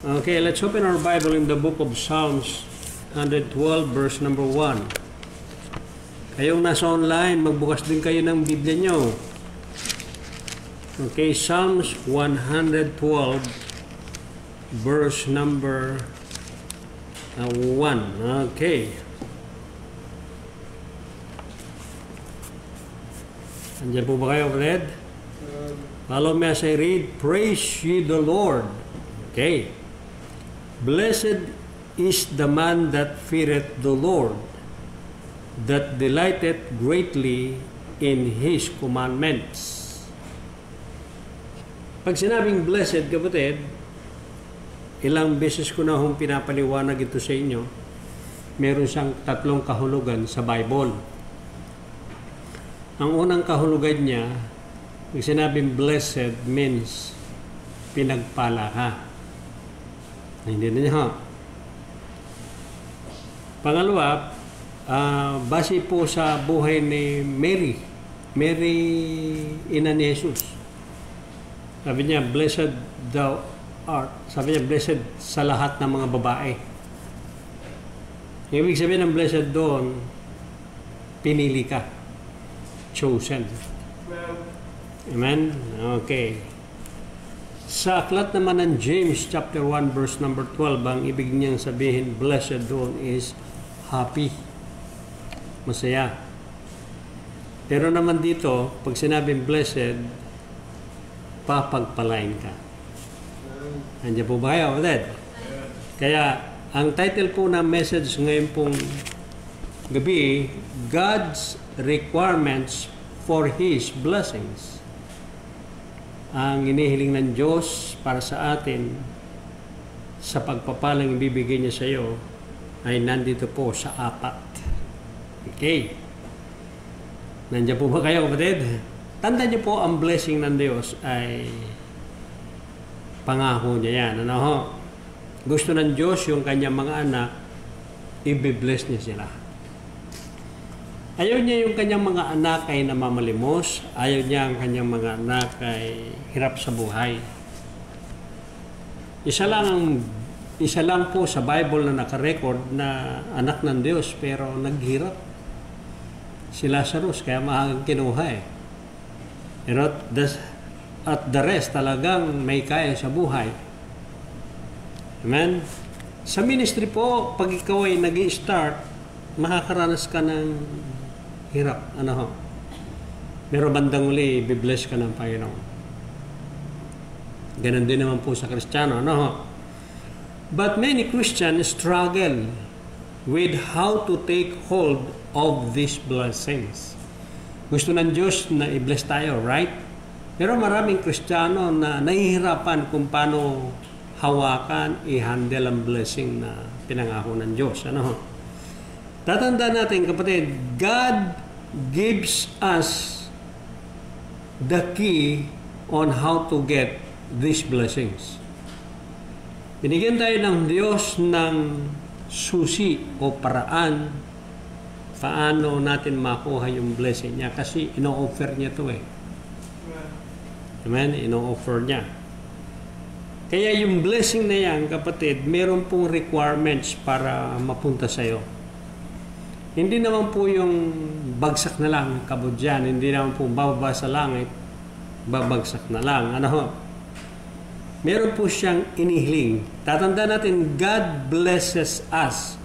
Okay, let's open our Bible in the book of Psalms 112 verse number 1. Kayong nasa online, magbukas din kayo ng Biblia nyo. Okay, Psalms 112 verse number 1. Okay. Andiyan po ba kayo, kapatid? Follow me as I read. Praise ye the Lord. Okay. Blessed is the man that feareth the Lord, that delighteth greatly in His commandments. Pag sinabing blessed, kapatid, ilang beses ko na hong pinapaliwanag ito sa inyo, meron siyang tatlong kahulugan sa Bible. Ang unang kahulugan niya, pag sinabing blessed means pinagpala ka. Hindi na niya. Pangalawa, base po sa buhay ni Mary. Mary, ina ni Jesus. Sabi niya, blessed thou art. Sabi niya, blessed sa lahat ng mga babae. Ibig sabihin ng blessed doon, pinili ka. Chosen. Amen? Okay. Sa aklat naman ng James chapter 1 verse number 12, ang ibig niyang sabihin blessed doon is happy. Masaya. Pero naman dito, pag sinabing blessed, papagpalain ka. Andiyan po ba kayo? Kaya, ang title po ng message ngayon pong gabi, God's requirements for His blessings. Ang inihiling ng Diyos para sa atin sa pagpapalang ibibigay niya sa iyo ay nandito po sa 4. Okay. Nandiyan po ba kayo, kapatid? Tandaan niyo po, ang blessing ng Diyos ay pangako niya yan. Ano ho? Gusto ng Diyos yung kanyang mga anak, i-bless niya sila. Ayaw niya yung kanyang mga anak ay namamalimos. Ayaw niya ang kanyang mga anak ay hirap sa buhay. Isa lang po sa Bible na nakarecord na anak ng Diyos pero naghirap. Si Lazarus, kaya maagang kinuha eh. Pero at the rest talagang may kaya sa buhay. Amen? Sa ministry po, pag ikaw ay nag-i-start, makakaranas ka ng hirap. Ano ho? Pero bandang uli, bibless ka ng Panginoon. Ganon din naman po sa Kristiyano. Ano ho? But many Christians struggle with how to take hold of these blessings. Gusto ng Diyos na i-bless tayo, right? Pero maraming Kristiyano na nahihirapan kung paano hawakan, i-handle ang blessing na pinangako ng Diyos. Ano ho? Tatandaan natin, kapatid, God gives us the key on how to get these blessings. Binigyan tayo ng Diyos ng susi o paraan paano natin makuha yung blessing niya kasi ino-offer niya ito eh. Amen? Ino-offer niya. Kaya yung blessing na yan, kapatid, meron pong requirements para mapunta sa'yo. Hindi naman po yung bagsak na lang, kabudyan. Hindi naman po bababa sa langit, babagsak na lang. Ano ho? Meron po siyang inihiling. Tatandaan natin, God blesses us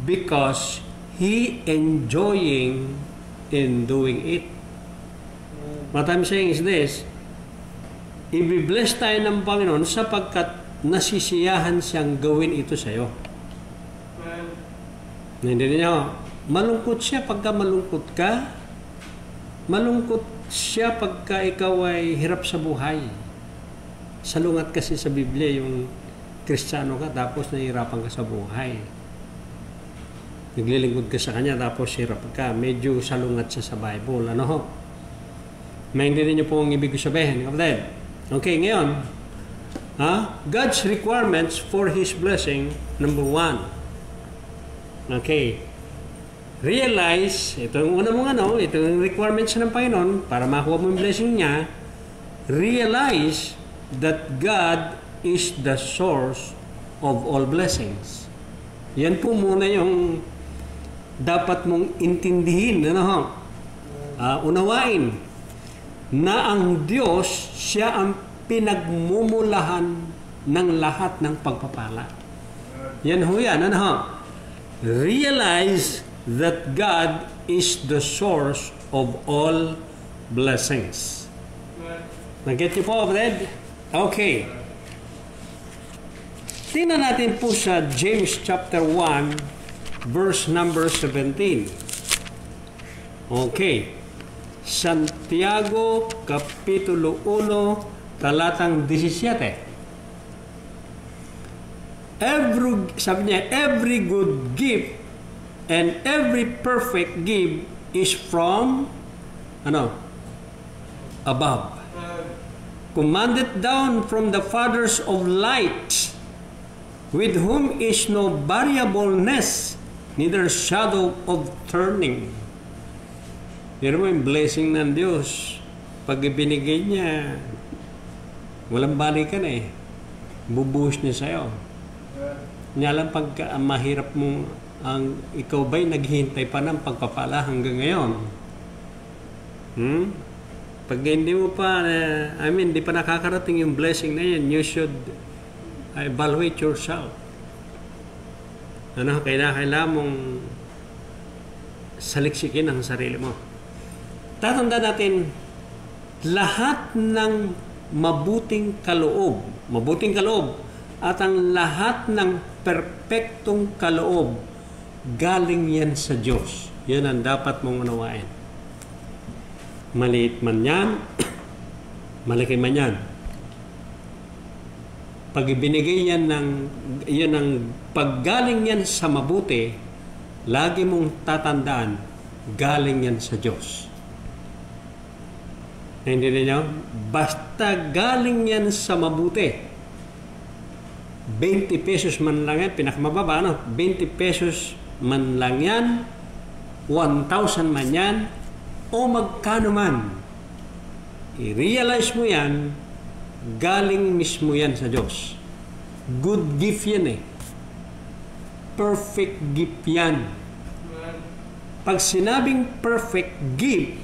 because He enjoying in doing it. What I'm saying is this, i-bless tayo ng Panginoon sapagkat nasisiyahan siyang gawin ito sa'yo. Hindi niya, malungkot siya pagka malungkot ka. Malungkot siya pagka ikaw ay hirap sa buhay. Salungat kasi sa Biblia yung Kristiyano ka tapos nahihirapan ka sa buhay. Naglilingkod ka sa Kanya tapos hirap ka. Medyo salungat siya sa Bible. Ano ho? Maintindihan niyo po ang ibig sabihin, kapatid. Okay, ngayon, God's requirements for His blessing, number 1. Okay. Realize, ito yung una mong ito yung requirements ng Panginoon para makuha mo yung blessing niya. Realize that God is the source of all blessings. Yan po muna yung dapat mong intindihin, unawain na ang Diyos, siya ang pinagmumulahan ng lahat ng pagpapala. Yan ho yan, realize that God is the source of all blessings. Nag-get niyo po, Fred? Okay. Tingnan natin po sa James chapter 1, verse number 17. Okay. Santiago, Kapitulo 1, talatang 17. Every good gift and every perfect gift is from above, commanded down from the fathers of light, with whom is no variableness, neither shadow of turning. Pero mo yung blessing ng Diyos, pag ibinigay niya, walang balikan bubuhos niya sa'yo. Nga lang pag mahirap mo, ikaw ba'y naghihintay pa ng pagpapala hanggang ngayon? Pag hindi mo pa, di pa nakakarating yung blessing na yan, you should evaluate yourself. Kailangan mong saliksikin ang sarili mo. Tatanda natin, lahat ng mabuting kaloob, at ang lahat ng perpektong kaloob, galing yan sa Diyos. Yan ang dapat mong unawain. Maliit man yan, malaki man yan. Pag ibinigay yan ang paggaling yan sa mabuti, lagi mong tatandaan, galing yan sa Diyos. Hindi niyo? Basta galing yan sa mabuti. 20 pesos man lang yan, pinakamababa, 20 pesos man lang yan, 1,000 man yan, o magkano man. I-realize mo yan, galing mismo yan sa Diyos. Good gift yan Perfect gift yan. Pag sinabing perfect gift,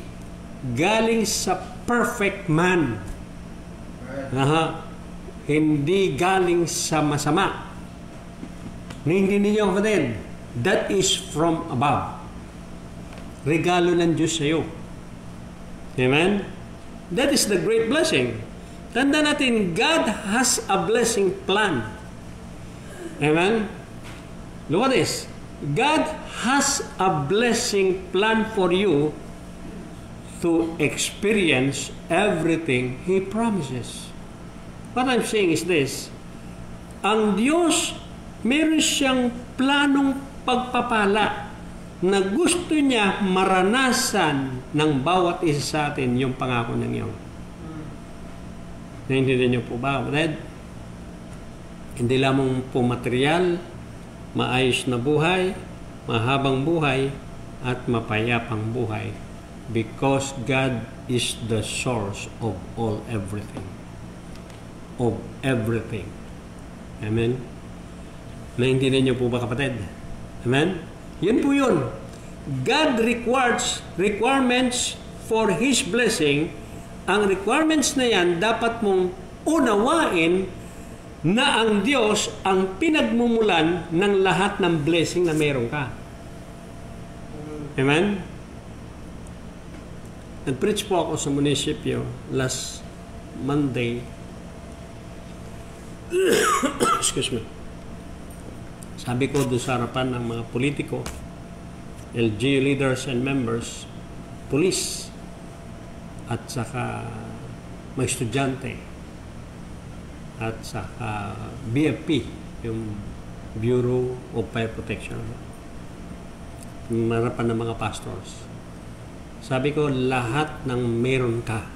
galing sa perfect man. Hindi galing sa masama. Naiintindihan niyo, kapatid? That is from above. Regalo ng Diyos sa iyo. Amen? That is the great blessing. Tanda natin, God has a blessing plan. Amen? Look at this. God has a blessing plan for you to experience everything He promises. What I'm saying is this. Ang Diyos, meron siyang planong pagpapala na gusto niya maranasan ng bawat isa sa atin yung pangako ng iyon. Naintindihan niyo po ba, Red? Hindi lamang po material, maayos na buhay, mahabang buhay, at mapayapang buhay. Because God is the source of all everything. Of everything. Amen? Naintindihan niyo po ba, kapatid? Amen? Yun po yun. God requirements for His blessing. Ang requirements na yan, dapat mong unawain na ang Diyos ang pinagmumulan ng lahat ng blessing na meron ka. Amen? Nag-preach po ako sa munisipyo last Monday. Excuse me. Sabi ko doon sa harapan ng mga politiko, LGU leaders and members, police, at saka mga estudyante, at saka BFP, yung Bureau of Fire Protection, harapan ng mga pastors. Sabi ko, lahat ng meron ka,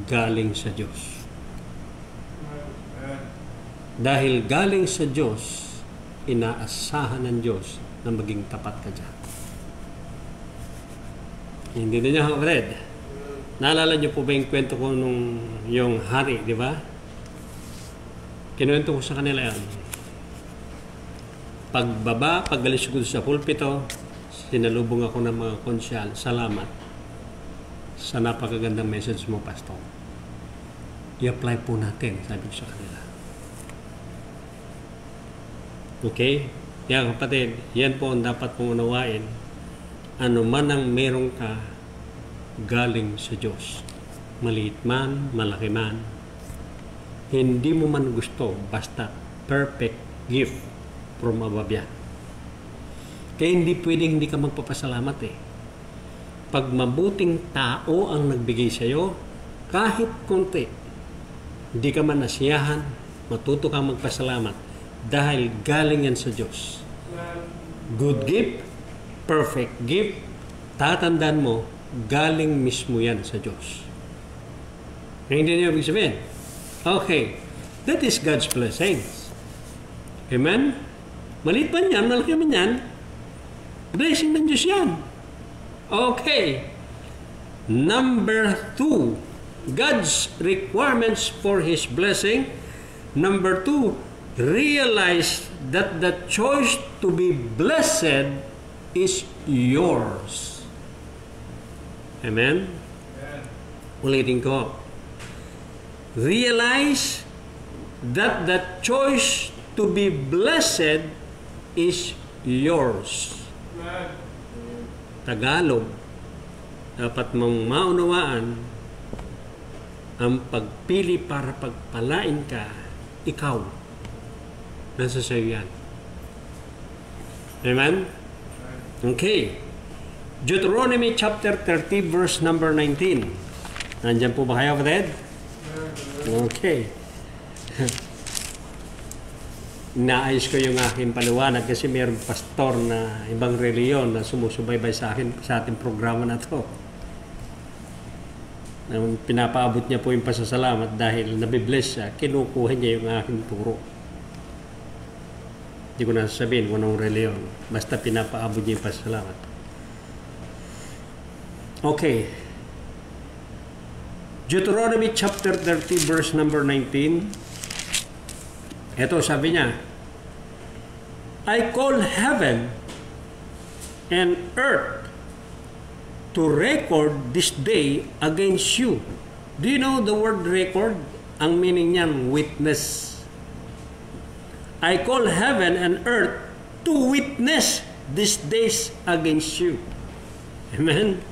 galing sa Diyos. Dahil galing sa Diyos, inaasahan ng Diyos na maging tapat ka dyan. Hindi na niya, Red. Naalala niyo po ba yung kwento ko nung yung hari, di ba? Kinuwento ko sa kanila yan. Pagalis ko sa pulpito, sinalubong ako ng mga konsyal. Salamat sa napakagandang message mo, Pastor. I-apply po natin, sabi ko sa kanila. Okay? Yan kapatid, yan po ang dapat mong unawain. Ano man ang meron ka, galing sa Diyos. Maliit man, malaki man. Hindi mo man gusto, basta perfect gift from above yan. Kaya hindi pwedeng hindi ka magpapasalamat eh. Pag mabuting tao ang nagbigay sa iyo, kahit konti, hindi ka man nasiyahan, matuto kang magpasalamat dahil galing yan sa Diyos. Good gift, perfect gift, tatandaan mo, galing mismo yan sa Diyos. Hindi niyo ibig sabihin. Okay, that is God's blessings. Amen? Maliit man yan, malaki man yan, blessing ng Diyos yan. Okay. Number 2, God's requirements for His blessing. Number 2, realize that the choice to be blessed is yours. Amen? Ulitin ko. Realize that the choice to be blessed is yours. Tagalog, dapat mong maunawaan ang pagpili para pagpalain ka, ikaw. Nasa sa'yo yan. Amen? Okay. Deuteronomy chapter 30 verse number 19. Nandyan po ba kayo, kapatid? Okay. Naayos ko yung aking paliwanag kasi mayroong pastor na ibang reliyon na sumusubaybay sa akin sa ating programa na to. Pinapaabot niya po yung pasasalamat dahil nabibless siya, kinukuha niya yung aking turo. Hindi ko na sasabihin kung anong reliyon. Basta pinapaabot niya yung pasasalamat. Okay. Deuteronomy chapter 30 verse number 19. Ito sabi niya, I call heaven and earth to record this day against you. Do you know the word record? Ang meaning niyan, witness. I call heaven and earth to witness these days against you. Amen?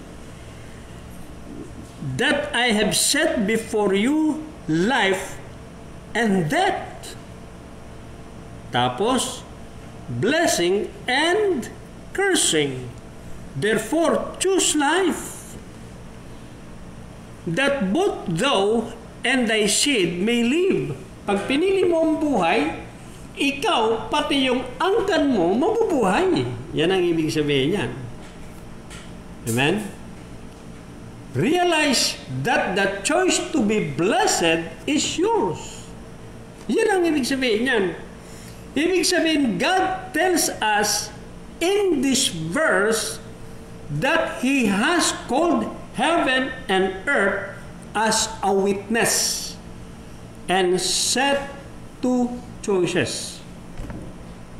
That I have set before you life and death. Tapos, blessing and cursing. Therefore, choose life, that both thou and thy seed may live. Pag pinili mo ang buhay, ikaw, pati yung angkan mo, mabubuhay. Yan ang ibig sabihin niyan. Amen? Realize that the choice to be blessed is yours. Yan ang ibig sabihin niyan. Ibig sabihin, God tells us in this verse that He has called heaven and earth as a witness and set two choices.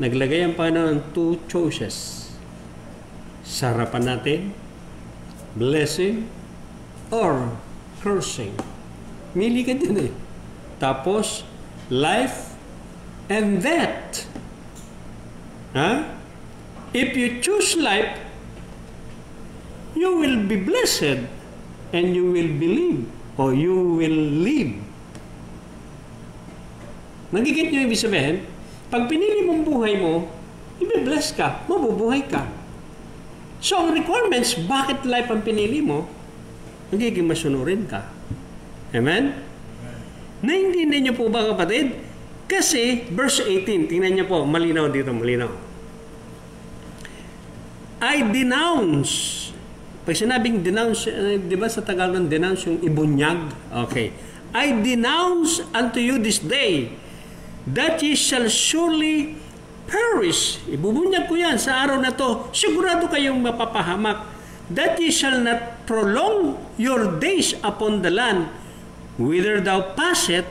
Naglagay ang Panginoon ng two choices. Sa harapan natin, blessing or cursing. Mili ka din eh. Tapos, life and that. Huh? If you choose life, you will be blessed and you will believe or you will live. Nagigit nyo ibig sabihin? Pag pinili mong buhay mo, i-bless ka, mabubuhay ka. So, ang requirements, bakit life ang pinili mo? Nagiging masunurin ka. Amen? Naintindihan nyo po ba, kapatid? Kasi, verse 18, tingnan niyo po, malinaw dito, malinaw. I denounce. Pag sinabing denounce, di ba sa Tagalog denounce yung ibunyag? Okay. I denounce unto you this day that ye shall surely perish. Ibubunyag ko yan sa araw na to. Sigurado kayong mapapahamak. That ye shall not prolong your days upon the land whither thou passest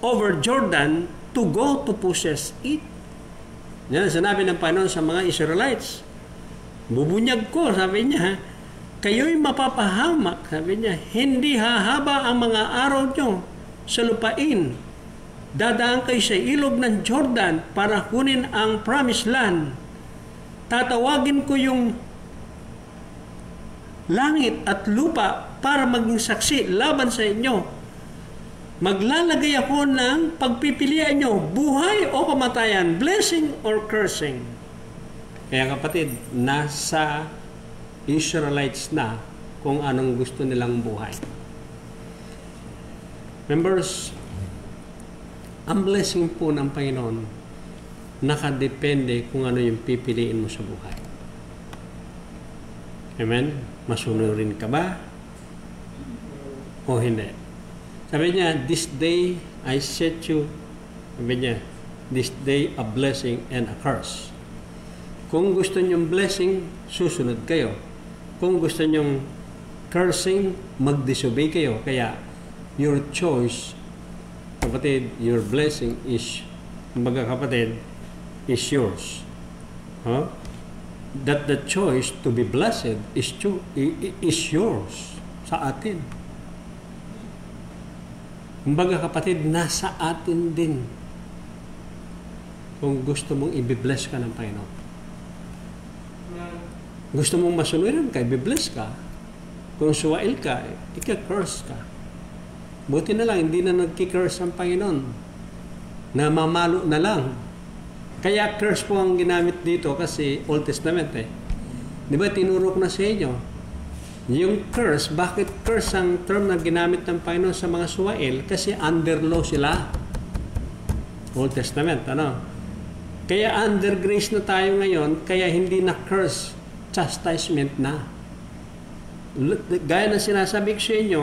over Jordan to go to possess it. Yan, sinabi ng Panginoon sa mga Israelites. Bubunyag ko, sabi niya, kayo'y mapapahamak, sabi niya, hindi hahaba ang mga araw nyo sa lupain. Dadaan kayo sa ilog ng Jordan para kunin ang promised land. Tatawagin ko yung langit at lupa para maging saksi laban sa inyo. Maglalagay ako ng pagpipilian nyo, buhay o kamatayan, blessing or cursing. Kaya kapatid, nasa Israelites na kung anong gusto nilang buhay. Members, ang blessing po ng Panginoon nakadepende kung ano yung pipiliin mo sa buhay. Amen? Masunurin ka ba o hindi? Sabi niya, this day I set you, sabi niya, this day a blessing and a curse. Kung gusto niyong blessing, susunod kayo. Kung gusto niyong cursing, mag-disobey kayo. Kaya, your choice, kapatid, your blessing is, mga kapatid, is yours. Huh? That the choice to be blessed is yours sa atin. Kumbaga kapatid, nasa atin din kung gusto mong i-bless ka ng Panginoon. Gusto mong masunurin ka, i-bless ka. Kung suwail ka, ika-curse ka. Buti na lang, hindi na nagki-curse ang Panginoon. Namamalo na lang. Kaya curse po ang ginamit dito kasi Old Testament eh. Di ba tinurok na sa inyo? Yung curse, bakit curse ang term na ginamit ng Panginoon sa mga suwail? Kasi under law sila. Old Testament, ano? Kaya under grace na tayo ngayon, kaya hindi na curse, chastisement na. Gaya na sinasabi ko sa inyo,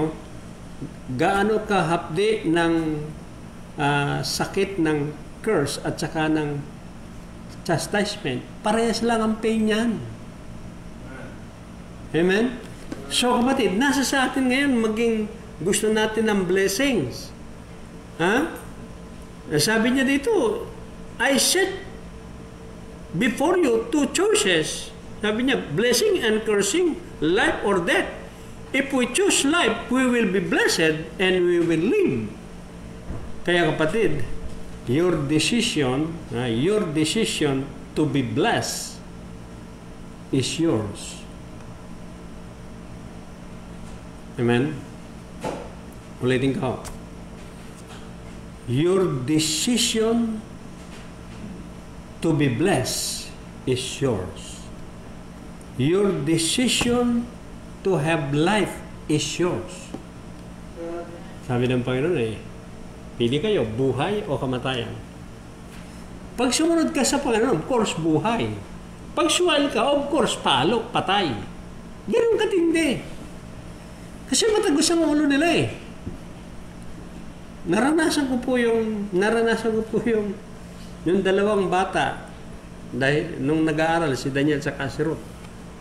gaano kahapdi ng sakit ng curse at saka ng chastisement, parehas lang ang pain yan. Amen? So kapatid, nasa sa atin ngayon maging gusto natin ng blessings. Ha? Sabi niya dito, I set before you two choices. Sabi niya, blessing and cursing, life or death. If we choose life, we will be blessed and we will live. Kaya kapatid, your decision to be blessed is yours. Amen? Ulitin ko. Your decision to be blessed is yours. Your decision to have life is yours. Sabi ng Panginoon pili kayo, buhay o kamatayan. Pag sumunod ka sa Panginoon, of course, buhay. Pag suwail ka, of course, palo, patay. Ganun katindi. Kasi matagos ang ulo nila Naranasan ko po yung dalawang bata dahil nung nag-aaral si Daniel sa Ruth.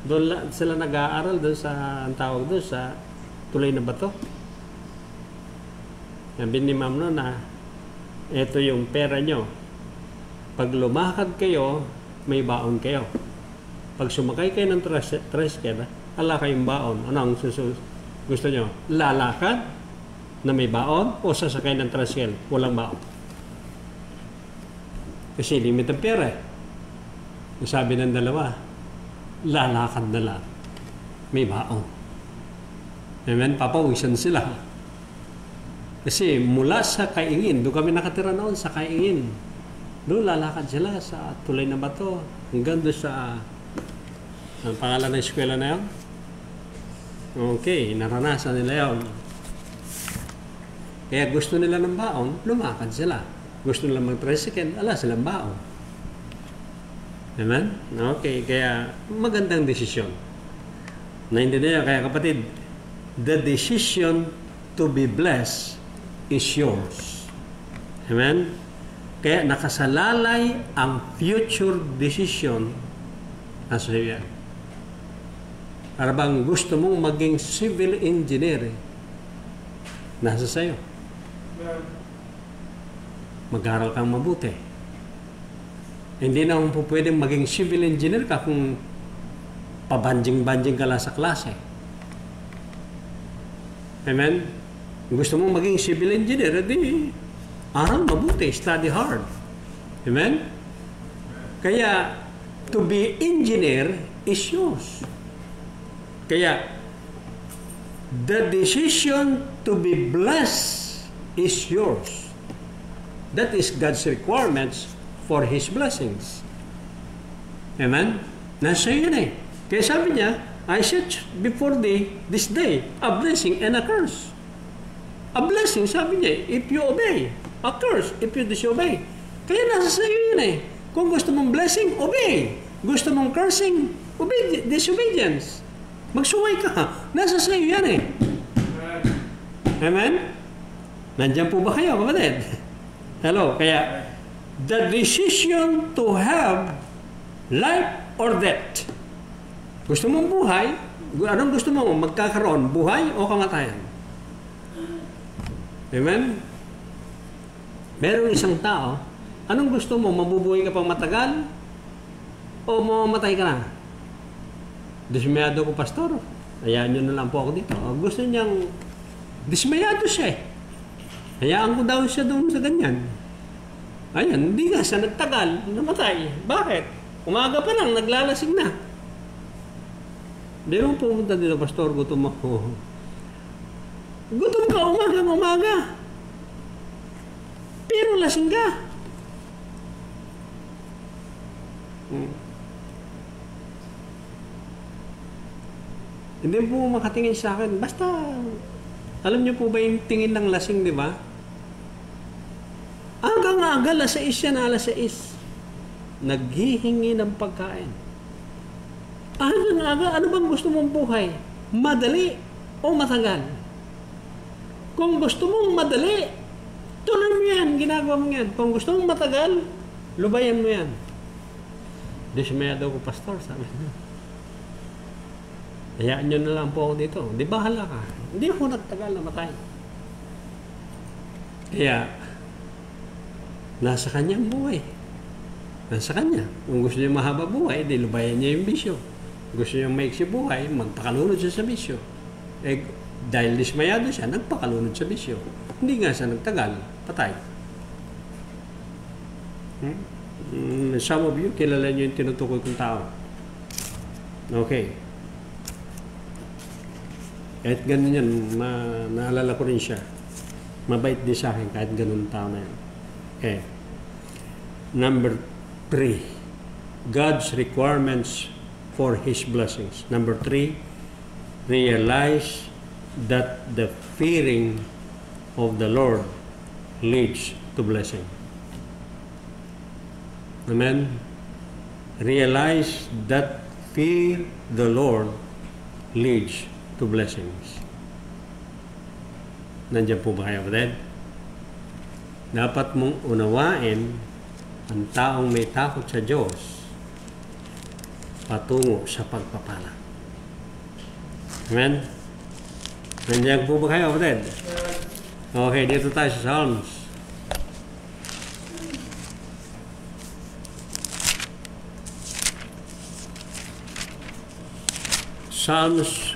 Doon sila nag-aaral doon sa ang tawag doon sa Tulay na Bato. Sabi ni Ma'am no na ito yung pera nyo. Pag lumakad kayo, may baon kayo. Pag sumakay kayo ng tricycle, ala kayong baon. Ano ang gusto nyo? Lalakad na may baon o sasakay ng tricycle? Walang baon. Kasi limit ang pera Sabi ng dalawa, lalakad na lang. May baon. Amen? Papawisan sila. Kasi mula sa Kaingin, doon kami nakatira noon sa Kaingin. Doon lalakad sila sa Tulay na Bato. Hanggang doon sa ang pangalan ng eskwela na yun. Okay, naranasan nila yun. Kaya gusto nila ng baon, lumakad sila. Gusto nila mag-tricycle, ala silang baon. Amen? Okay, kaya magandang desisyon. Naintindihan, kaya kapatid, the decision to be blessed is yours. Amen? Kaya nakasalalay ang future decision nasa iyo. Para bang gusto mong maging civil engineer, nasa sayo. Mag-aral kang mabuti. Hindi na po pwedeng maging civil engineer ka kung pabanjing-banjing ka lang sa klase. Amen? Gusto mong maging civil engineer, di aral mabuti, study hard. Amen? Kaya, to be engineer is yours. Kaya, the decision to be blessed is yours. That is God's requirements for His blessings. Amen? Nasa yun eh. Kaya sabi niya, I set before thee this day a blessing and a curse. A blessing, sabi niya, if you obey. A curse, if you disobey. Kaya nasa sa iyo yun eh. Kung gusto mong blessing, obey. Gusto mong cursing, obey, disobedience. Magsuway ka. Nasa sa iyo yan eh. Amen? Nandiyan po ba kayo, kapatid? Hello, kaya the decision to have life or death. Gusto mong buhay? Anong gusto mo? Magkakaroon? Buhay o kamatayan? Amen? Merong isang tao, anong gusto mo? Mabubuhay ka pang matagal? O mamamatay ka na? Dismayado ko, pastor. Hayaan nyo na lang po ako dito. Gusto niyang dismayado siya eh. Hayaan ko daw siya doon sa ganyan. Ayan, hindi nga siya nagtagal, namatay. Bakit? Umaga pa lang, naglalasing na. Hindi rin pumunta dito, pastor, gutom ako. Gutom ka umaga. Pero lasing ka. Hindi po makatingin sa akin. Basta, alam niyo po ba yung tingin ng lasing, di ba? Aga, alas 6 yan, alas 6. Naghihingi ng pagkain. Aga, ano bang gusto mong buhay? Madali o matagal? Kung gusto mong madali, tuloy mo yan, ginagawa mo yan. Kung gusto mong matagal, lubayan mo yan. Dismayado ko, pastor, sabi niya. Hayaan nyo na lang po ako dito. Di bahala ka. Hindi ako nagtagal na matay. Kaya, nasa kanya ang buhay. Nasa kanya. Kung gusto niya mahaba buhay, di lubayan niya yung bisyo. Gusto niya maiksi buhay, magpakalunod siya sa bisyo. Eh, dahil dismayado siya, nagpakalunod sa bisyo. Hindi nga siya nagtagal, patay. Some of you, kilala niyo yung tinutukoy kong tao. Okay. Kahit ganun yan, naalala ko rin siya. Mabait din sa akin kahit ganun tao na yan. Okay. Number 3, God's requirements for His blessings. Number 3, realize that the fearing of the Lord leads to blessing. Amen? Realize that fear the Lord leads to blessings. Nandiyan po ba kayo, kapatid? Dapat mong unawain ang taong may takot sa Diyos patungo sa pagpapala. Amen? Nandiyan po ba kayo, kapatid? Okay, dito tayo sa Psalms. Psalms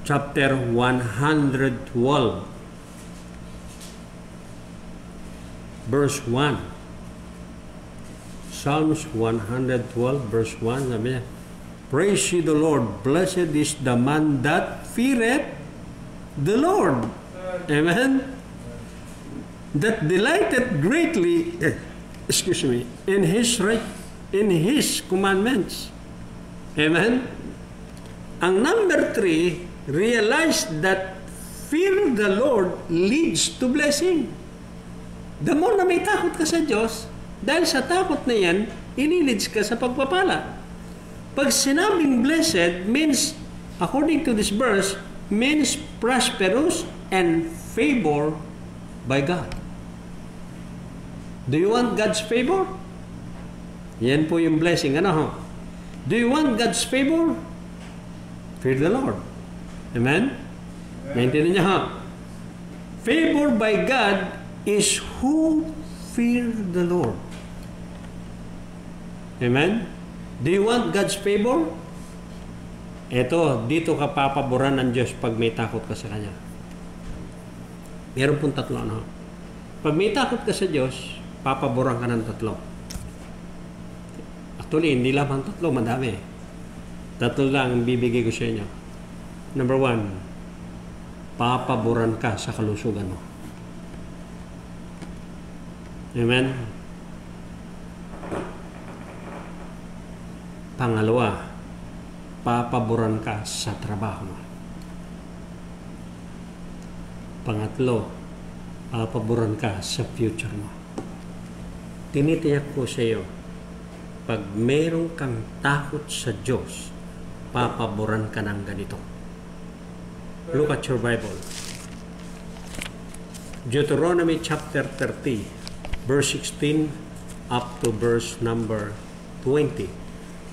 chapter 112 verse 1. Psalms 112 verse 1, sabi niya, praise ye the Lord, blessed is the man that feareth the Lord. Amen? That delighteth greatly, in His commandments. Amen? Ang number 3, realize that fear the Lord leads to blessing. The more na may takot ka sa Diyos, dahil sa takot na yan, ilileads ka sa pagpapala. Pag sinabing blessed means, according to this verse, means prosperous and favor by God. Do you want God's favor? Yan po yung blessing. Ano ho? Do you want God's favor? Fear the Lord. Amen? Maintindihan niya ha? Favor by God is who fear the Lord. Amen? Do you want God's favor? Eto, dito ka papaboran ng Diyos pag may takot ka sa Kanya. Meron pong tatlo, ano? Pag may takot ka sa Diyos, papaboran ka ng tatlo. Actually, hindi lamang tatlo, madami. Tatlo lang ang bibigay ko sa inyo. Number 1, papaboran ka sa kalusugan mo. Amen? Pangalawa, papaboran ka sa trabaho mo. Pangatlo, papaboran ka sa future mo. Tinitiyak ko sa iyo, pag meron kang takot sa Diyos, papaboran ka ng ganito. Look at your Bible. Deuteronomy chapter 30, verse 16 up to verse number 20.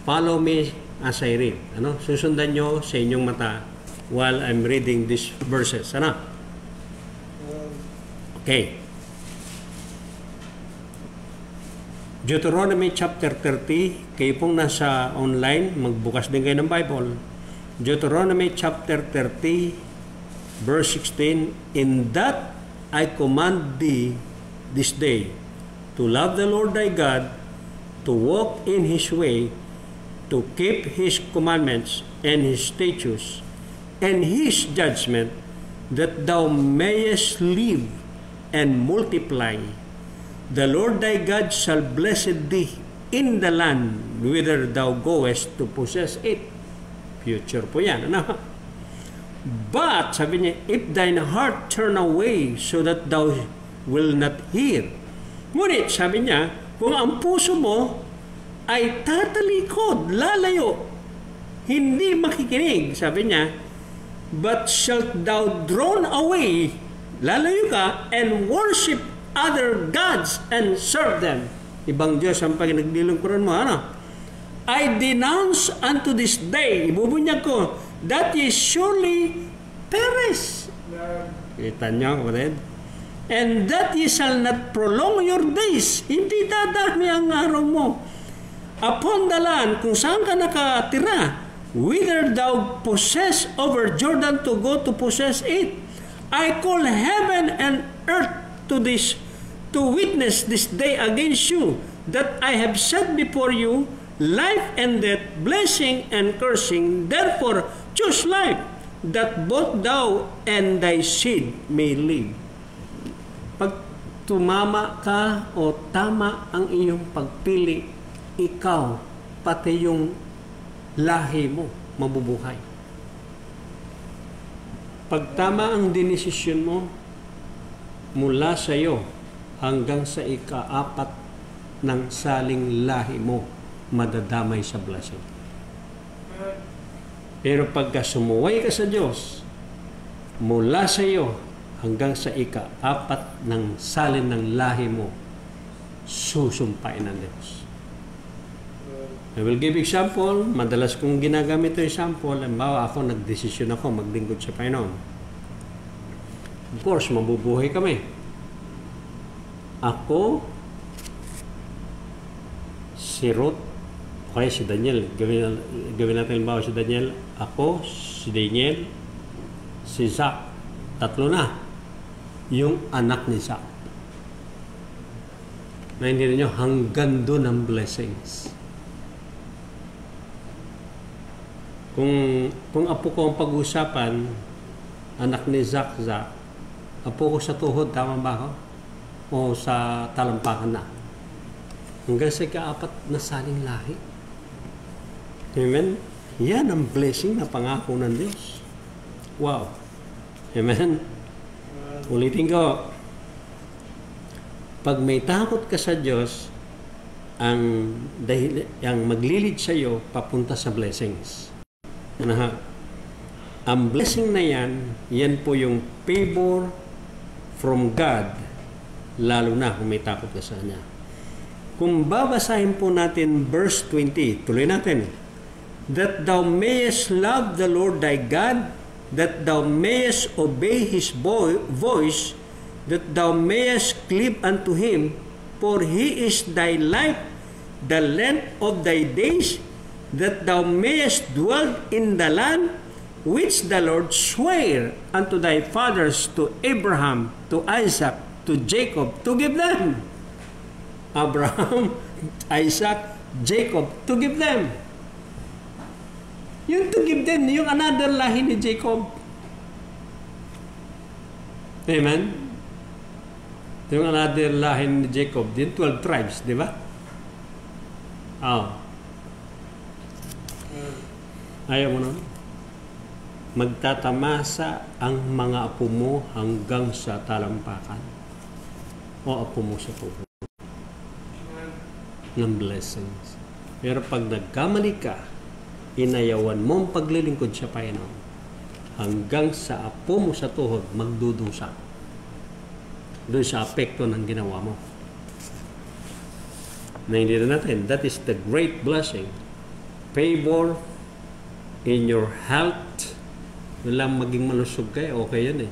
Follow me as I read. Ano? Susundan nyo sa inyong mata while I'm reading these verses. Ano? Okay. Deuteronomy chapter 30. Kayo pong nasa online, magbukas din kayo ng Bible. Deuteronomy chapter 30, verse 16. In that I command thee this day to love the Lord thy God, to walk in His way, to keep His commandments and His statutes and His judgment, that thou mayest live and multiply. The Lord thy God shall bless thee in the land whither thou goest to possess it. Future po yan. Ano? But, sabi niya, if thine heart turn away so that thou will not hear. Ngunit, sabi niya, kung ang puso mo ay tatalikod, lalayo, hindi makikinig, sabi niya, but shalt thou drawn away, lalayo ka, and worship other gods and serve them. Ibang Diyos ang pagnaglilingkuran mo, ano? I denounce unto this day, ibubunyag ko, that ye surely perish. Kita niyo, kapatid? And that ye shall not prolong your days. Hindi dadami ang araw mo. Upon the land, kung saan ka nakatira, whither thou possess over Jordan to go to possess it. I call heaven and earth to witness this day against you, that I have set before you life and death, blessing and cursing. Therefore, choose life, that both thou and thy seed may live. Pag tumama ka o tama ang iyong pagpili, ikaw, pati yung lahi mo, mabubuhay. Pag tama ang dinesisyon mo, mula sa iyo hanggang sa ika-4 ng saling lahi mo, madadamay sa blessing. Pero pagka sumuway ka sa Diyos, mula sa iyo hanggang sa ika-4 ng salin ng lahi mo, susumpain ng Diyos. I will give example. Madalas kong ginagamit ito example. Halimbawa ako, nagdesisyon ako maglingkod sa Panginoon. Of course, mabubuhay kami. Ako, si Ruth, okay, si Daniel. Gawin natin halimbawa si Daniel. Ako, si Daniel, si Zach. 3 na. Yung anak ni Zach. Naintindihan nyo, hanggang doon ang blessings. Kung apo ko ang pag-usapan, anak ni Zach, apo ko sa tuhod, tama ba ako? O sa talampakan na. Hanggang sa ika-4 na saling lahi. Amen? Yan ang blessing na pangako ng Diyos. Wow. Amen? Ulitin ko. Pag may takot ka sa Diyos, ang maglilid sa iyo papunta sa blessings. Ang blessing na yan po yung favor from God, lalo na kung may takot ka sa Kanya. Kung babasahin po natin verse 20, tuloy natin. That thou mayest love the Lord thy God, that thou mayest obey His voice, that thou mayest cleave unto Him, for He is thy life, the length of thy days, that thou mayest dwell in the land which the Lord sware unto thy fathers, to Abraham, to Isaac, to Jacob, to give them. Abraham, Isaac, Jacob, to give them. Yung to give them, yung another lahi ni Jacob. Amen? Yung another lahi ni Jacob, din 12 tribes, di ba? Ayaw mo nun? Magtatamasa ang mga apo mo hanggang sa talampakan o apo mo sa tubo ng blessings. Pero pag nagkamali ka, inayawan mo ang paglilingkod sa Panginoon, hanggang sa apo mo sa tuhod magdudusa doon sa apekto ng ginawa mo. Naintindihan natin, that is the great blessing. Favor in your health. Walang maging malusog kayo, okay yan eh.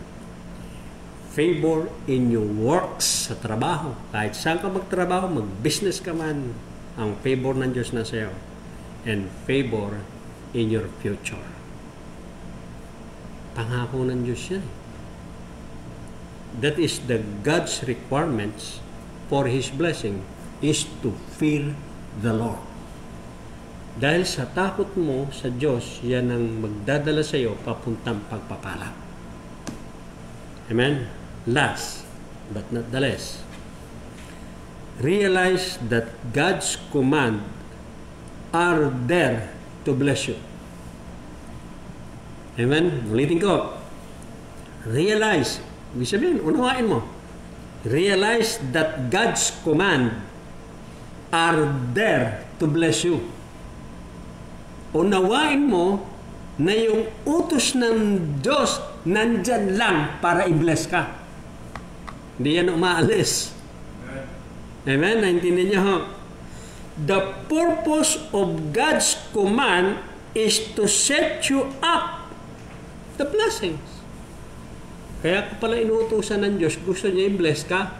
Favor in your works, sa trabaho. Kahit saan ka magtrabaho, mag-business ka man, ang favor ng Diyos na sa'yo. And favor in your future. Pangako ng Diyos yan. That is the God's requirements for His blessing, is to fear the Lord. Dahil sa takot mo sa Diyos, yan ang magdadala sa iyo papuntang pagpapala. Amen? Last, but not the least, realize that God's command are there to bless you. Amen? Ulitin ko. Realize, ibig sabihin, unawain mo. Realize that God's command are there to bless you. Unawain mo na yung utos ng Diyos nandyan lang para i-bless ka. Hindi yan umaalis. Amen? Naintindihan niyo ho? The purpose of God's command is to set you up the blessings. Kaya kung pala inuutosan ng Diyos, gusto niya i-bless ka.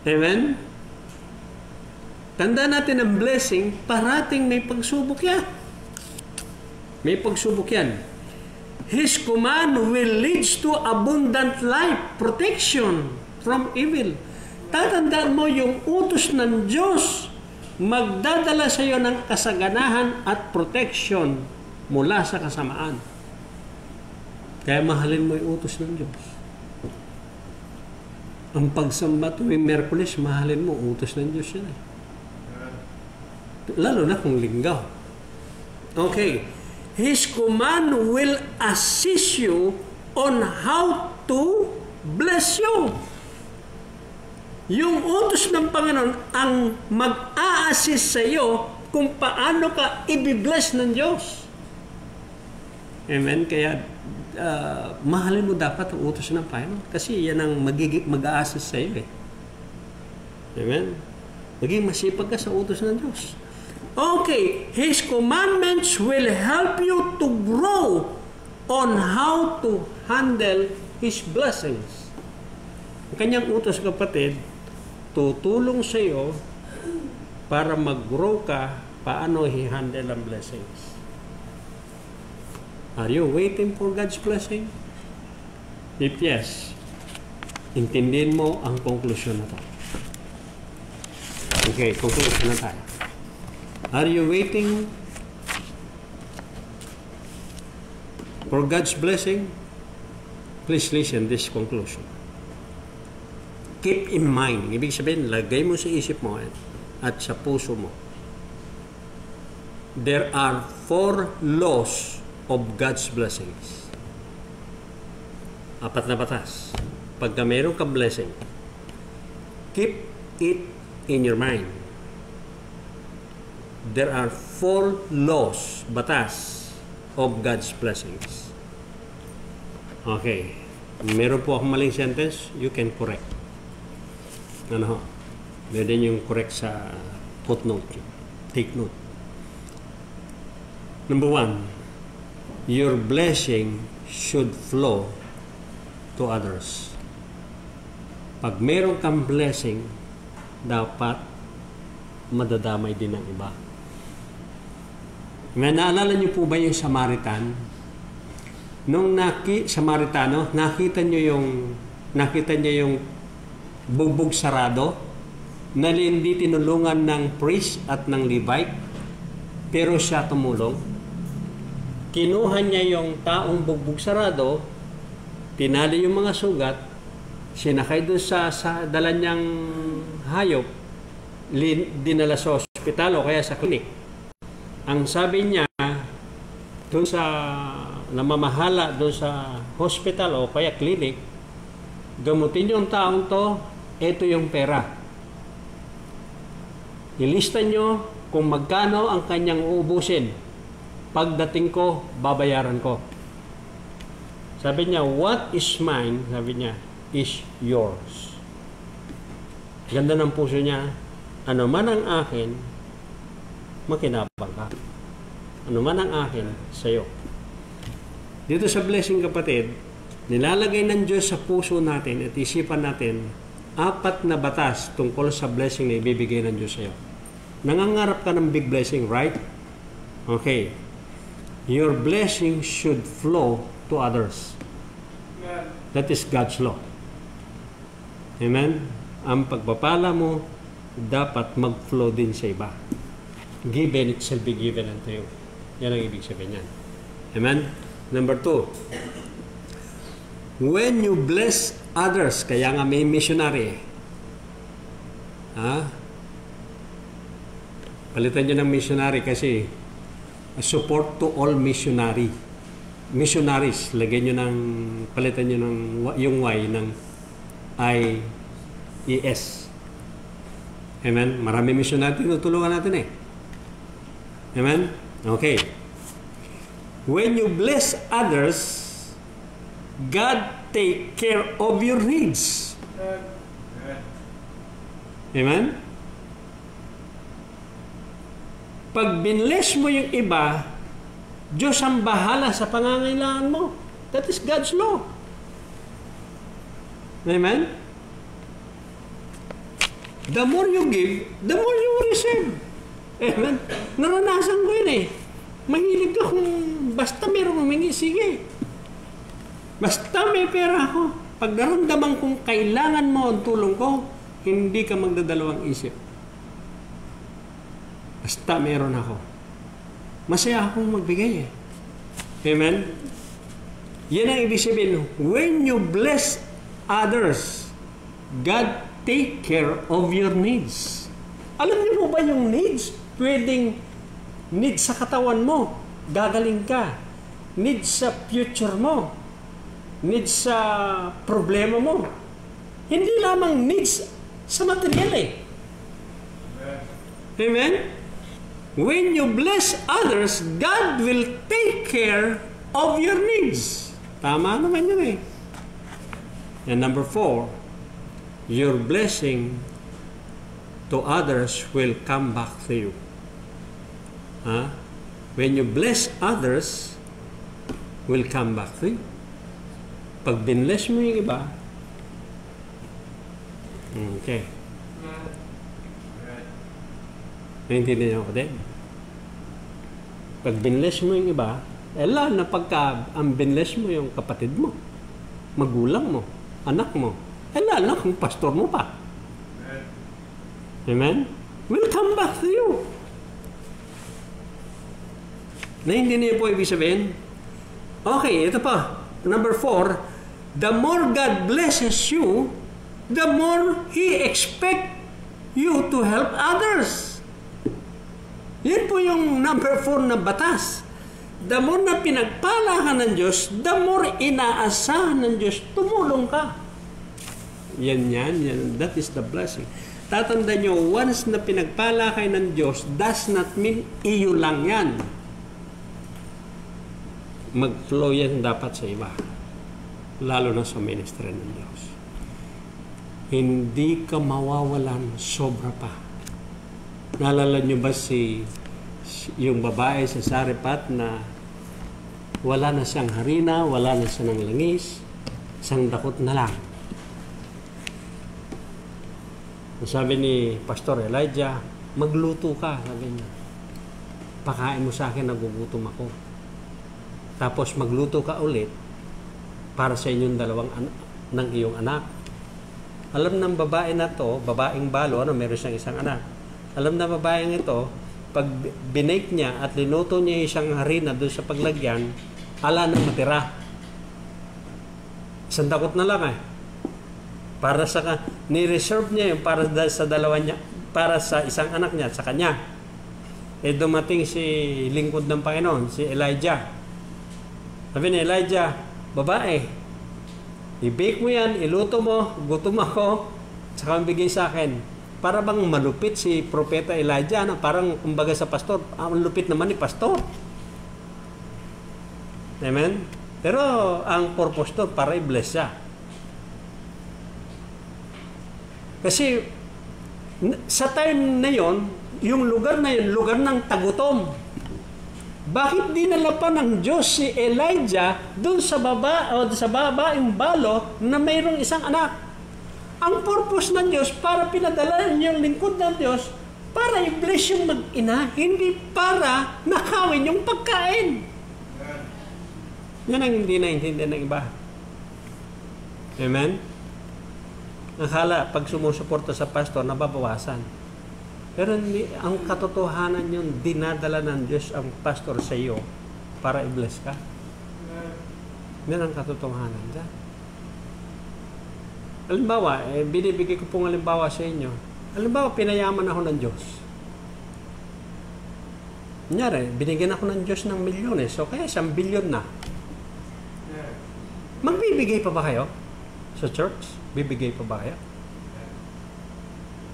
Amen? Tandaan natin ang blessing, parating may pagsubok yan. May pagsubok yan. His command will lead to abundant life, protection from evil. Tatandaan mo yung utos ng Diyos, magdadala sa iyo ng kasaganahan at protection mula sa kasamaan. Kaya mahalin mo yung utos ng Diyos. Ang pagsamba tuwing Miyerkules, mahalin mo, utos ng Diyos yan eh. Lalo na kung linggaw. Okay. His command will assist you on how to bless you. Yung utos ng Panginoon ang mag-a-assist sa iyo kung paano ka i-bless ng Diyos. Amen? Kaya mahalin mo dapat ang utos ng Panginoon kasi yan ang mag-a-assist sa iyo eh. Amen? Maging masipag ka sa utos ng Diyos. Okay, His commandments will help you to grow on how to handle His blessings. Ang kanyang utos, kapatid, tutulong sa iyo para mag-grow ka paano i-handle ang blessings. Are you waiting for God's blessing? If yes, intindihin mo ang conclusion na to. Okay, conclusion na tayo. Are you waiting for God's blessing? Please listen this conclusion. Keep in mind, ibig sabihin, lagay mo sa isip mo at sa puso mo. There are 4 laws of God's blessings. 4 na batas. Pagka mayroon kang blessing, keep it in your mind. There are 4 laws, batas, of God's blessings. Okay. Meron po akong maling sentence, you can correct. Ano ho? Meron yung correct sa footnote. Take note. Number 1, your blessing should flow to others. Pag meron kang blessing, dapat madadamay din ng iba. May naalala niyo po ba yung Samaritan? Nung Samaritano, nakita niyo yung bugbog sarado na hindi tinulungan ng priest at ng Levite, pero siya tumulong. Kinuha niya yung taong bugbog sarado, tinali yung mga sugat, sinakay doon sa dala niyang hayop, dinala sa ospital o kaya sa klinik. Ang sabi niya, doon sa namamahala doon sa hospital o kaya clinic, gamutin yung taong to, ito yung pera. Ilista nyo kung magkano ang kanyang uubusin. Pagdating ko, babayaran ko. Sabi niya, what is mine, sabi niya, is yours. Ganda ng puso niya. Ano man ang akin, makinabang ka. Ano man ang akin, sa'yo. Dito sa blessing, kapatid, nilalagay ng Diyos sa puso natin at isipan natin 4 na batas tungkol sa blessing na ibibigay ng Diyos sa'yo. Nangangarap ka ng big blessing, right? Okay. Your blessing should flow to others. That is God's law. Amen? Ang pagpapala mo dapat mag-flow din sa iba. Given, it shall be given unto you. Yan ang ibig sabihin yan. Amen? Number 2. When you bless others, kaya nga may missionary. Palitan nyo ng missionary kasi support to all missionaries. Lagyan nyo ng, palitan nyo ng yung Y ng IES. Amen? Marami missionary tinutulungan natin eh. Amen? Okay. When you bless others, God take care of your needs. Amen? Pag binless mo yung iba, Diyos ang bahala sa pangangailangan mo. That is God's law. Amen? The more you give, the more you receive. Amen? Naranasan ko yun eh. Mahilig ka kung basta meron humingi, sige. Basta may pera ako. Pag naramdaman kong kailangan mo ang tulong ko, hindi ka magdadalawang isip. Basta meron ako. Masaya akong magbigay eh. Amen? Yan ang ibig sabihin. When you bless others, God take care of your needs. Alam niyo mo ba yung needs? Pwedeng need sa katawan mo, gagaling ka. Need sa future mo. Need sa problema mo. Hindi lamang needs sa material eh. Amen? When you bless others, God will take care of your needs. Tama naman yun eh. And number 4, your blessing to others will come back to you. When you bless others, will come back to you. Pag binless mo yung iba, okay. Naintindihan ako din. Pag binless mo yung iba, lalo na pagka ang binless mo yung kapatid mo, magulang mo, anak mo, lalo na kung pastor mo pa. Amen? Will come back to you. Naintindihan po ibig sabihin? Okay, ito pa. Number 4, the more God blesses you, the more He expects you to help others. Yan po yung number 4 na batas. The more na pinagpala ka ng Diyos, the more inaasahan ng Diyos, tumulong ka. Yan. That is the blessing. Tatandaan nyo, once na pinagpala kayo ng Diyos, does not mean iyo lang yan. Mag-flow yan dapat sa iba. Lalo na sa ministry ng Diyos. Hindi ka mawawalan, sobra pa. Naalala nyo ba yung babae sa Saripat na wala na siyang harina, wala na siyang langis, isang dakot na lang. Sabi ni Pastor Elijah, magluto ka, sabi niya. Pakain mo sa akin, nagugutom ako. Tapos magluto ka ulit para sa inyong dalawang ng iyong anak. Alam ng babae na to, babaeng balo, meron siyang isang anak. Alam na babaeng ito, pag binake niya at linuto niya isang harina doon sa paglagyan, ala nang matira. Isang takot na lang Para sa ni-reserve niya yung para sa dalawa niya, para sa isang anak niya, sa kanya. Dumating si lingkod ng Panginoon, si Elijah. Sabi ni Elijah, babae, i-bake mo yan, iluto mo, gutom ako, saka bigay sa akin. Para bang malupit si Propeta Elijah, parang kumbaga sa pastor, ang lupit naman ni pastor. Amen? Pero ang purpose to, para i-bless siya. Kasi sa time na yon, yung lugar na yun, lugar ng tagutom. Bakit dinala pa ng Diyos si Elijah doon sa babaeng balo na mayroong isang anak? Ang purpose ng Diyos para pinadala yung lingkod ng Diyos para i-bless yung mag-ina, hindi para nakawin yung pagkain. Yan ang hindi naintindihan ng iba. Amen? Akala, pag sumusuporta sa pastor, nababawasan. Pero ang katotohanan yung dinadala ng Diyos ang pastor sa iyo para i-bless ka. Yan ang katotohanan dyan. Halimbawa, binibigay ko pong halimbawa sa inyo. Halimbawa, pinayaman ako ng Diyos. Kunyari, binigyan ako ng Diyos ng milyones. So, kaya 1 billion na. Magbibigay pa ba kayo sa church? Bibigay pa ba kayo?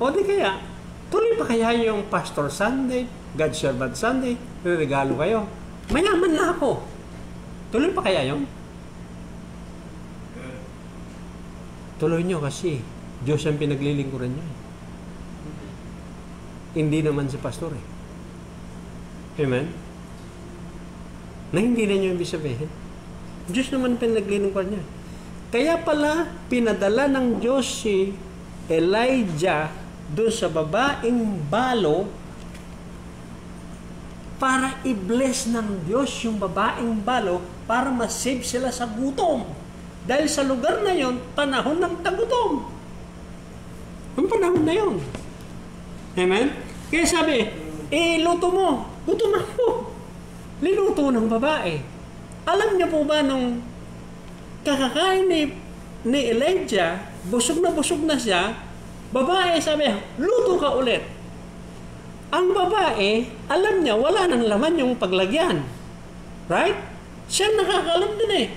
O di kaya, tuloy pa kaya yung Pastor Sunday, God Servant Sunday, regalo kayo. Mayaman na ako. Tuloy pa kaya yun? Tuloy nyo kasi Diyos ang pinaglilingkuran nyo. Hindi naman si pastor Amen? Na hindi na nyo ibig sabihin. Diyos naman pinaglilingkuran nyo. Kaya pala, pinadala ng Diyos si Elijah doon sa babaeng balo para i-bless ng Diyos yung babaeng balo para ma-save sila sa gutom. Dahil sa lugar na yon, panahon ng tagutom. Yung panahon na yon. Amen? Kaya sabi, luto mo. Gutom ako. Liluto ng babae. Alam niyo po ba nung kakakain ni Elijah, busog na siya, babae sabi, luto ka ulit. Ang babae, alam niya, wala nang laman yung paglagyan. Right? Siya nakakalam din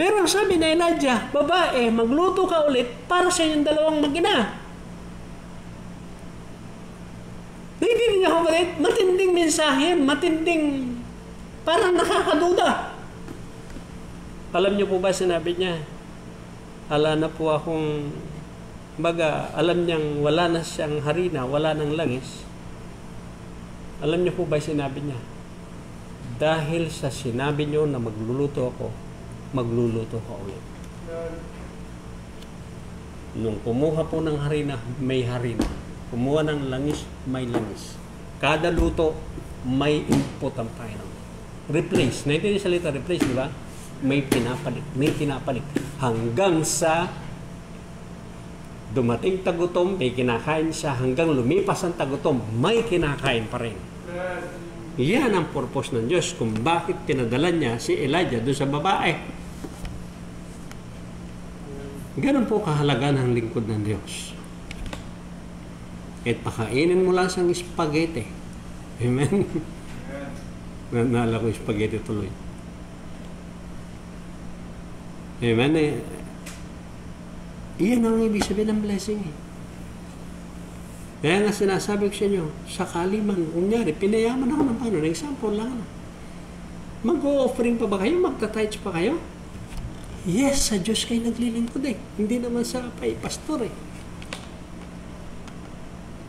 Pero ang sabi ni Elijah, babae, magluto ka ulit para sa inyong dalawang mag-ina. Hindi niya ako matinding mensahe, matinding, parang nakakaduda. Alam niyo po ba sinabi niya? Ala na po akong, alam niyang wala na siyang harina, wala nang langis. Alam niyo po ba sinabi niya? Dahil sa sinabi niyo na magluluto ako, magluluto ka ulit. Nung kumuha po ng harina, may harina. Kumuha ng langis, may langis. Kada luto, may input ang Panginoon. Replace. Naintindihan yung salita replace, di ba? May pinapalit. Hanggang sa dumating tagutom, may kinakain siya. Hanggang lumipas ang tagutom, may kinakain pa rin. Yan ang purpose ng Diyos kung bakit pinadala niya si Elijah doon sa babae. Ganun po kahalaga ng lingkod ng Diyos. At pakainin mo lang siyang spaghetti. Amen? Naalala ko spaghetti tuloy. Amen? Iyan ang ibig sabihin ng blessing Kaya nga sinasabi ko sa inyo, sakali man, kunyari, pinayaman ako ng Panginoon. Example lang mag-o-offering pa ba kayo? Magta-tithe pa kayo? Yes, sa Diyos kayo naglilingkod Hindi naman sa pastor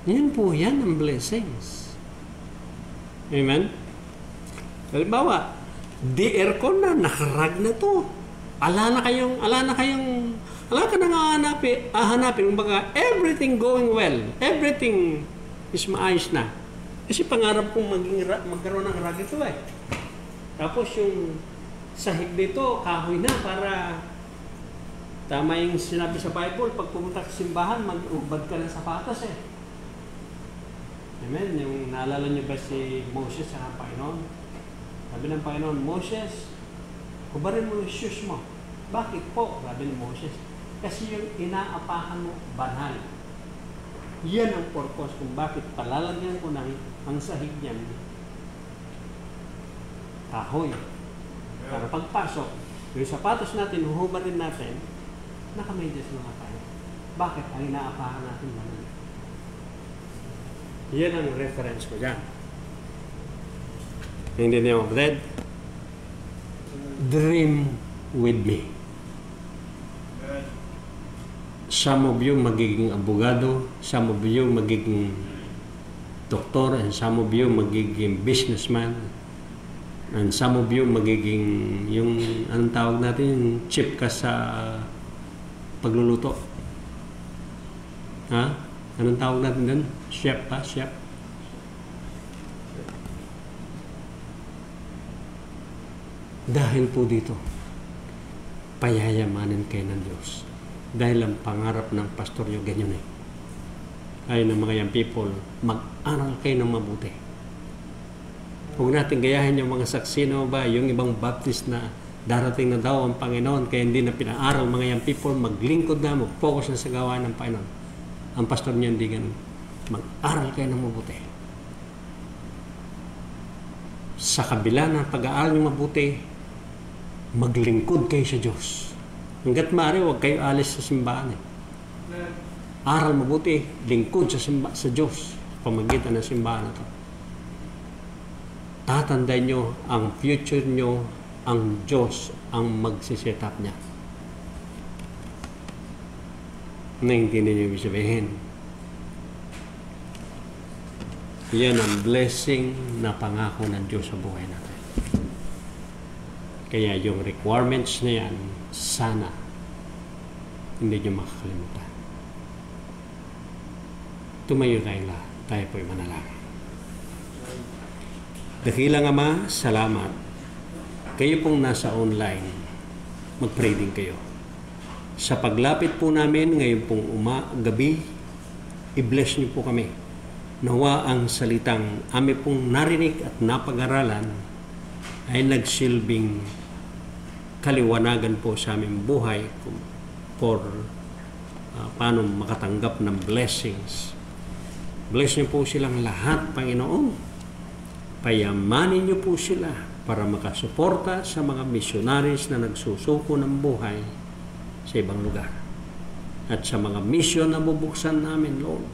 Yan po yan ang blessings. Amen? Halimbawa, di aircon na, nakarag na to. Ala ka nang hahanapin, kumbaga, everything going well, everything is maayos na. Kasi pangarap kong magkaroon ng ragito eh. Tapos yung sahig dito, kahoy na para tama yung sinabi sa Bible, pag pumunta sa simbahan, mag-ubad ka ng sapatos eh. Amen? Yung naalala niyo ba si Moses sa Panginoon? Sabi ng Panginoon, Moses, hubarin mo yung shoes mo. Bakit po? Sabi ni Moses. Kasi yung inaapahan mo, banal. Yan ang purpose kung bakit palalagyan ko ng ang sahig niyan. Kahoy. Para pagpasok, yung sapatos natin, huhubarin natin, nakamedyas mga tayo. Bakit? Ang inaapahan natin banal. Yan ang reference ko dyan. In the name of that, dream with me. Some of you magiging abogado, some of you magiging doktor, and some of you magiging businessman, and some of you magiging yung anong tawag natin, yung chip ka sa pagluluto. Ha? Anong tawag natin doon? Chef pa? Chef? Dahil po dito, payayamanin kayo ng Diyos. Dahil ang pangarap ng pastor nyo, ganyan eh. Kaya ng mga young people, mag-aral kayo ng mabuti. Huwag natin gayahin yung mga saksi na ba, yung ibang baptist na darating na daw ang Panginoon, kaya hindi na pinaaral mga young people, maglingkod na, mag-focus na sa gawain ng Panginoon. Ang pastor nyo hindi ganun. Mag-aral kayo ng mabuti. Sa kabila ng pag-aaral nyo mabuti, maglingkod kayo sa Diyos. Hanggat maaari, huwag kayo alis sa simbahan. Aral mabuti, lingkod sa Diyos, pamagitan ng simbahan na ito. Tatandaan nyo, ang future nyo, ang Diyos ang magsiset up niya. Naintindihan niyo ibig sabihin. Yan ang blessing na pangako ng Diyos sa buhay natin. Kaya yung requirements na yan, sana hindi nyo makakalimutan. Tumayo tayong lahat. Tayo po'y manalangin. Dakilang Ama, salamat. Kayo pong nasa online, mag-pray din kayo. Sa paglapit po namin ngayon pong gabi, i-bless niyo po kami. Nawa ang salitang amin pong narinig at napag-aralan ay nagsilbing kaliwanagan po sa aming buhay for paano makatanggap ng blessings. Bless niyo po silang lahat, Panginoon. Payamanin niyo po sila para makasuporta sa mga missionaries na nagsusuko ng buhay sa ibang lugar. At sa mga mission na bubuksan namin, Lord,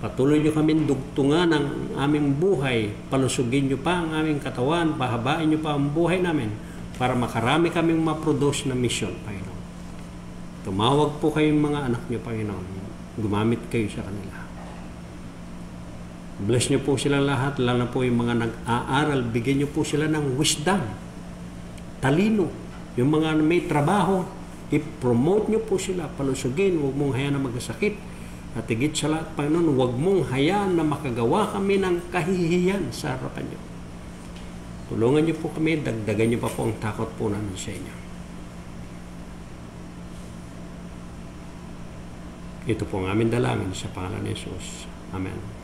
patuloy niyo kami dugtungan ang aming buhay, palusugin niyo pa ang aming katawan, pahabain niyo pa ang buhay namin para makarami kaming ma-produce na mission, Panginoon. Tumawag po kayong mga anak niyo, Panginoon. Gumamit kayo sa kanila. Bless niyo po sila lahat, lalo na po yung mga nag-aaral, bigyan niyo po sila ng wisdom, talino. Yung mga may trabaho, i-promote niyo po sila, palusugin, huwag mong hayaan na magkasakit. At higit sa lahat, Panginoon, huwag mong hayaan na makagawa kami ng kahihiyan sa harapan niyo. Tulungan niyo po kami, dagdagan niyo pa po ang takot po namin sa inyo. Ito po ang aming dalangin sa pangalan ni Jesus. Amen.